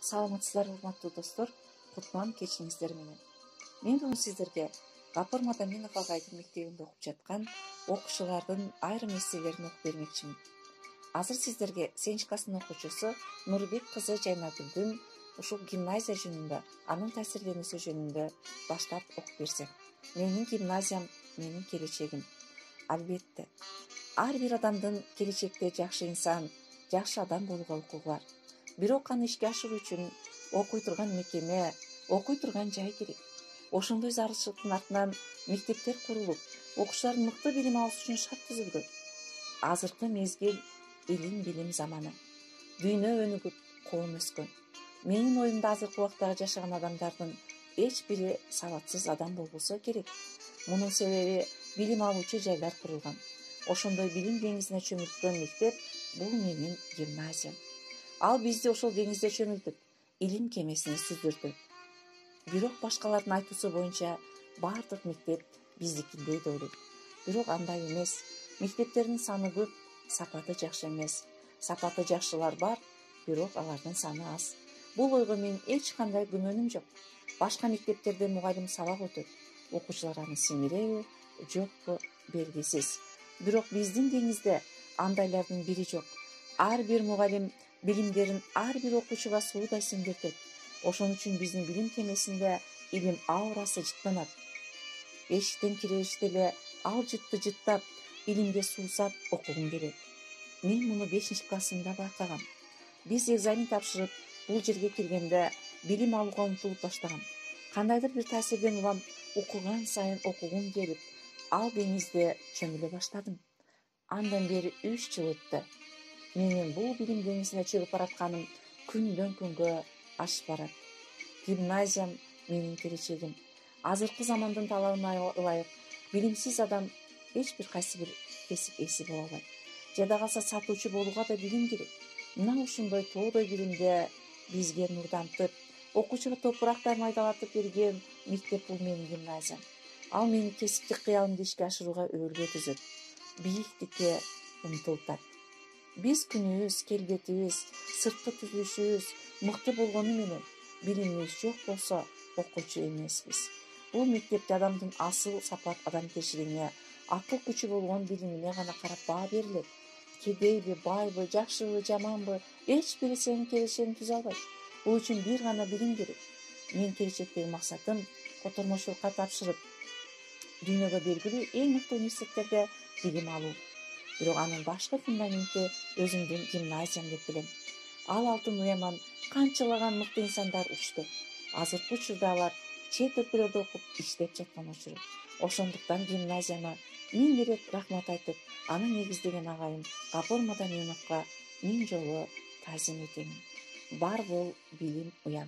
Саламатсыздар урматтуу достор, кутман кечиңиздер менен. Мен бүгүн сиздерге Гапар Мадаминов агайдын мектебинде окуп жаткан окуучулардын айрым эсселерин окуп бермекчимин. Азыр сиздерге Сенчкасынын окуучусу Нурбек кызы Жайнагүлдүн ушул гимназия жөнүндө, анын таасирленүүсү жөнүндө баштап окуп берсем. Менин гимназиям, менин келечегим. Албетте, ар бир адамдын келечекте жакшы инсан, жакшы адам болууга укугу бар. Бирок аны ишке ашыруу үчүн окуй турган мекеме, окуй турган жай керек. Ошондой зарылчылыктын артынан мектептер курулуп, окуучулардын мыкты билим алышы үчүн шарт түзүлгөн. Азыркы мезгил илим билим заманы. Дүйнө өнүгүп, коом өскөн. Менин оюмда азыркы убактагы жашаган адамдардын эч бири сабатсыз адам болбосо керек. Мунун себеби билим алуучу жайлар курулган. Ошондой билим деңизине чөмүлткөн мектеп бул менин гимназиям. Ал бизди ошол деңизде чөмүлтүп, илим кемесине сүздүрдү. Бирок башкалардын айтуусу боюнча баардык мектеп биздикиндей деп ойлойт. Бирок андай эмес. Мектептердин саны көп, сапаты жакшы эмес. Сапаты жакшылар бар, бирок алардын саны аз. Бул ойго менин эч кандай күмөнүм жок. Башка мектептерде мугалим сабак өтөт. Окуучулар аны сиңиреби, жокпу белгисиз. Бирок биздин деңизде андайлардын бири жок. Ар бир мугалим билимдерин ар бир окуучуга суудай сиңдиртет. Ошон үчүн биздин билим кемесинде илим аурасы жыттанат. Эшиктен киребиште эле ал жытты жыттап, илимге суусап окугум келет. Мен муну 5-классымда байкагам. Биз экзамен тапшырып, бул жерге киргенде билим алууга умтулуп баштагам. Кандайдыр бир таасирден улам окуган сайын окугум келип, ал деңизде чөмүлө баштадым. Андан бери 3 жыл өттү. Менин бул билим деңизине чөгүп баратканым күндөн күнгө ашып барат. Гимназиям менин келечегим. Азыркы замандын талабына ылайык билимсиз адам эч бир кайсы бир кесип ээси боло албайт. Жада калса сатуучу болууга да билим керек. Мына ушундай тоодой билимде бизге нурдантып, окуучуга топурактар майдалатып берген мектеп бул менин гимназиям. Ал менин кесиптик кыялымды ишке ашырууга өбөлгө түзөт, бийиктикке умтултат. Биз күнүбүз, келбетибиз, сырткы түзүлүшүбүз мыкты болгону менен билимибиз жок болсо окуучу эмеспиз. Бул мектепте адамдын асыл сапат адамгерчилигине, акыл күчү болгон билимине гана карап баа берилет. Кедейби, байбы, жакшыбы, жаманбы, эч бири сенин келечегиңди түзө албайт. Бул үчүн бир гана билим керек. Менин келечектеги максатым котормочулукка тапшырып, дүйнөгө белгилүү эң мыкты университеттерде билим алуу. Бирок анын башкы фундаменти өзүмдүн гимназиям деп билем. Ал алтын уяман канчалаган мыкты инсандар учту. Азыркы учурда алар чет өлкөлөрдө окуп иштеп жаткан учуру. Ошондуктан гимназияма миң ирет рахмат айтып, аны негиздеген агайым Гапар Мадаминовго миң жолу таазим этемин. Бар бол билим уям.